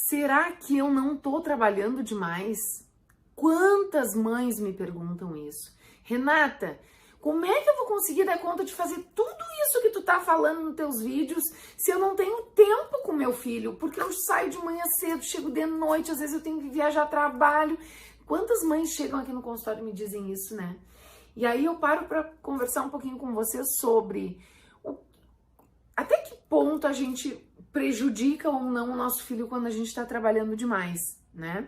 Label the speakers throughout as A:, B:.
A: Será que eu não tô trabalhando demais? Quantas mães me perguntam isso? Renata, como é que eu vou conseguir dar conta de fazer tudo isso que tu tá falando nos teus vídeos se eu não tenho tempo com meu filho? Porque eu saio de manhã cedo, chego de noite, às vezes eu tenho que viajar a trabalho. Quantas mães chegam aqui no consultório e me dizem isso, né? E aí eu paro para conversar um pouquinho com vocês sobre até que ponto a gente prejudica ou não o nosso filho quando a gente está trabalhando demais, né?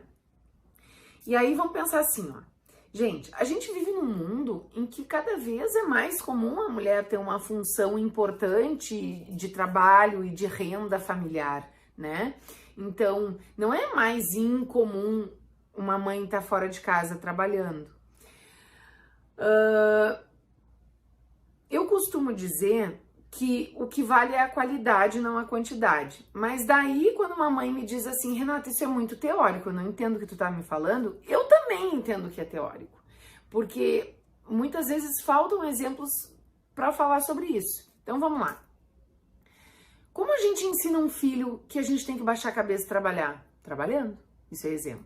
A: E aí vamos pensar assim, ó. Gente, a gente vive num mundo em que cada vez é mais comum a mulher ter uma função importante de trabalho e de renda familiar, né? Então, não é mais incomum uma mãe estar fora de casa trabalhando. Eu costumo dizer que o que vale é a qualidade, não a quantidade. Mas daí, quando uma mãe me diz assim, Renata, isso é muito teórico, eu não entendo o que tu tá me falando, eu também entendo que é teórico. Porque muitas vezes faltam exemplos para falar sobre isso. Então vamos lá. Como a gente ensina um filho que a gente tem que baixar a cabeça e trabalhar? Trabalhando. Isso é exemplo.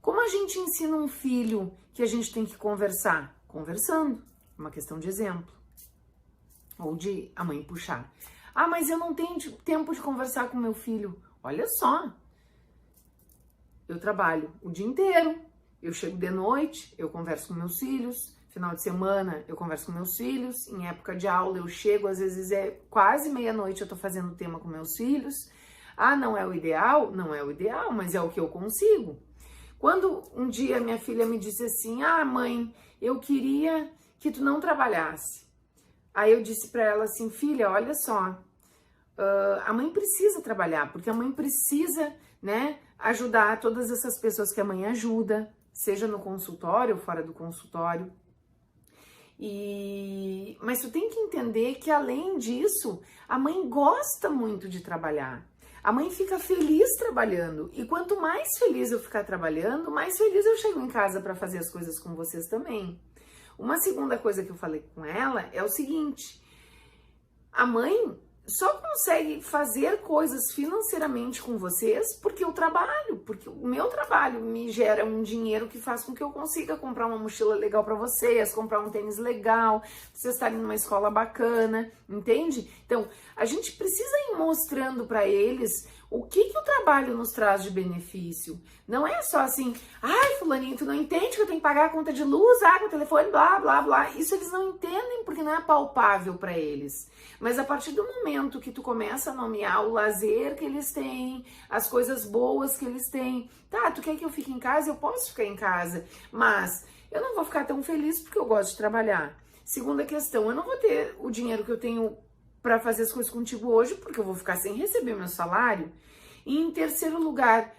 A: Como a gente ensina um filho que a gente tem que conversar? Conversando. Uma questão de exemplo. Ou de a mãe puxar. Ah, mas eu não tenho tempo de conversar com meu filho. Olha só. Eu trabalho o dia inteiro. Eu chego de noite, eu converso com meus filhos. Final de semana, eu converso com meus filhos. Em época de aula, eu chego, às vezes é quase meia-noite, eu tô fazendo tema com meus filhos. Ah, não é o ideal? Não é o ideal, mas é o que eu consigo. Quando um dia minha filha me disse assim, ah, mãe, eu queria que tu não trabalhasse. Aí eu disse para ela assim, filha, olha só, a mãe precisa trabalhar, porque a mãe precisa, né, ajudar todas essas pessoas que a mãe ajuda, seja no consultório ou fora do consultório. Mas tu tem que entender que além disso, a mãe gosta muito de trabalhar. A mãe fica feliz trabalhando. E quanto mais feliz eu ficar trabalhando, mais feliz eu chego em casa para fazer as coisas com vocês também. Uma segunda coisa que eu falei com ela é o seguinte: a mãe só consegue fazer coisas financeiramente com vocês porque eu trabalho, porque o meu trabalho me gera um dinheiro que faz com que eu consiga comprar uma mochila legal para vocês, comprar um tênis legal, vocês estarem numa escola bacana, entende? Então, a gente precisa ir mostrando para eles o que o trabalho nos traz de benefício. Não é só assim, ai, fulaninho, tu não entende que eu tenho que pagar a conta de luz, água, telefone, blá, blá, blá. Isso eles não entendem porque não é palpável para eles. Mas a partir do momento que tu começa a nomear o lazer que eles têm, as coisas boas que eles têm, tá, tu quer que eu fique em casa? Eu posso ficar em casa, mas eu não vou ficar tão feliz porque eu gosto de trabalhar. Segunda questão, eu não vou ter o dinheiro que eu tenho para fazer as coisas contigo hoje, porque eu vou ficar sem receber meu salário. E em terceiro lugar,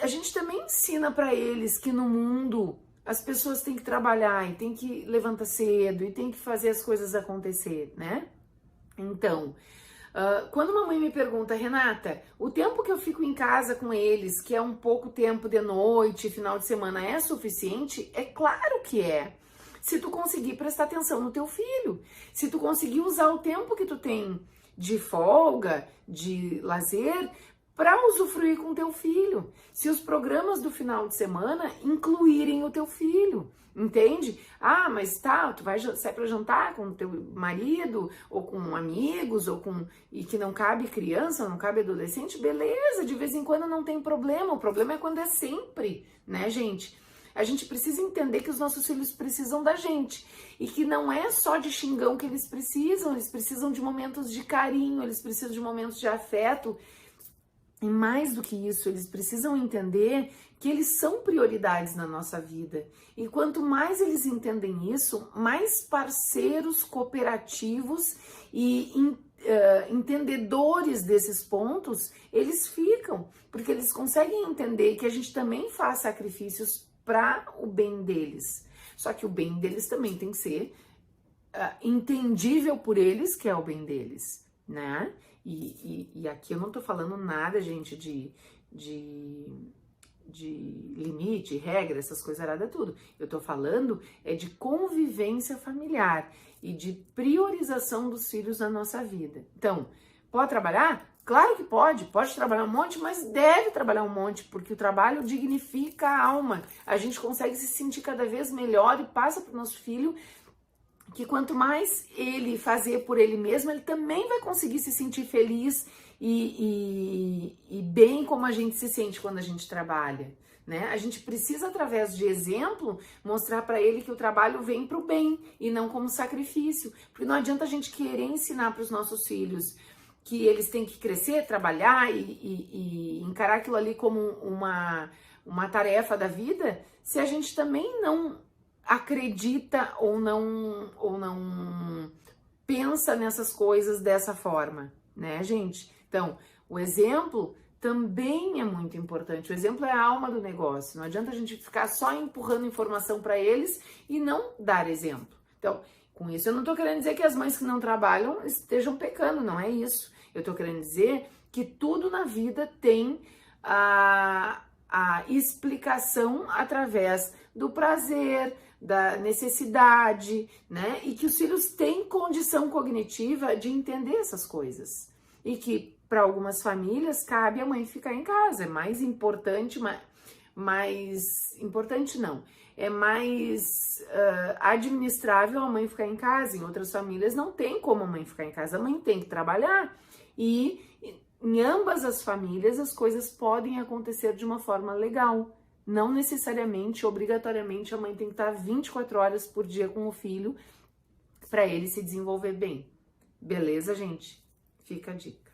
A: a gente também ensina para eles que no mundo as pessoas têm que trabalhar e têm que levantar cedo e têm que fazer as coisas acontecer, né? Então, quando uma mãe me pergunta, Renata, o tempo que eu fico em casa com eles, que é um pouco tempo de noite, final de semana, é suficiente? É claro que é. Se tu conseguir prestar atenção no teu filho, se tu conseguir usar o tempo que tu tem de folga, de lazer, para usufruir com o teu filho. Se os programas do final de semana incluírem o teu filho, entende? Ah, mas tá, tu vai sair para jantar com o teu marido, ou com amigos, e que não cabe criança, não cabe adolescente, beleza, de vez em quando não tem problema, o problema é quando é sempre, né, gente? A gente precisa entender que os nossos filhos precisam da gente e que não é só de xingão que eles precisam de momentos de carinho, eles precisam de momentos de afeto. E mais do que isso, eles precisam entender que eles são prioridades na nossa vida. E quanto mais eles entendem isso, mais parceiros cooperativos e entendedores desses pontos eles ficam, porque eles conseguem entender que a gente também faz sacrifícios para o bem deles. Só que o bem deles também tem que ser entendível por eles, que é o bem deles, né? E aqui eu não tô falando nada, gente, de limite, regra, essas coisas erradas, tudo. Eu tô falando de convivência familiar e de priorização dos filhos na nossa vida. Então, pode trabalhar? Claro que pode trabalhar um monte, mas deve trabalhar um monte, porque o trabalho dignifica a alma. A gente consegue se sentir cada vez melhor e passa para o nosso filho que quanto mais ele fazer por ele mesmo, ele também vai conseguir se sentir feliz e bem como a gente se sente quando a gente trabalha, né? A gente precisa, através de exemplo, mostrar para ele que o trabalho vem para o bem e não como sacrifício, porque não adianta a gente querer ensinar para os nossos filhos que eles têm que crescer, trabalhar e encarar aquilo ali como uma tarefa da vida, se a gente também não acredita ou não pensa nessas coisas dessa forma, né, gente? Então, o exemplo também é muito importante. O exemplo é a alma do negócio. Não adianta a gente ficar só empurrando informação para eles e não dar exemplo. Então, com isso eu não tô querendo dizer que as mães que não trabalham estejam pecando, não é isso. Eu tô querendo dizer que tudo na vida tem a explicação através do prazer, da necessidade, né? E que os filhos têm condição cognitiva de entender essas coisas. E que para algumas famílias cabe a mãe ficar em casa. É mais importante, mais importante não. É mais administrável a mãe ficar em casa. Em outras famílias não tem como a mãe ficar em casa. A mãe tem que trabalhar. E em ambas as famílias as coisas podem acontecer de uma forma legal. Não necessariamente, obrigatoriamente, a mãe tem que estar 24 horas por dia com o filho para ele se desenvolver bem. Beleza, gente? Fica a dica.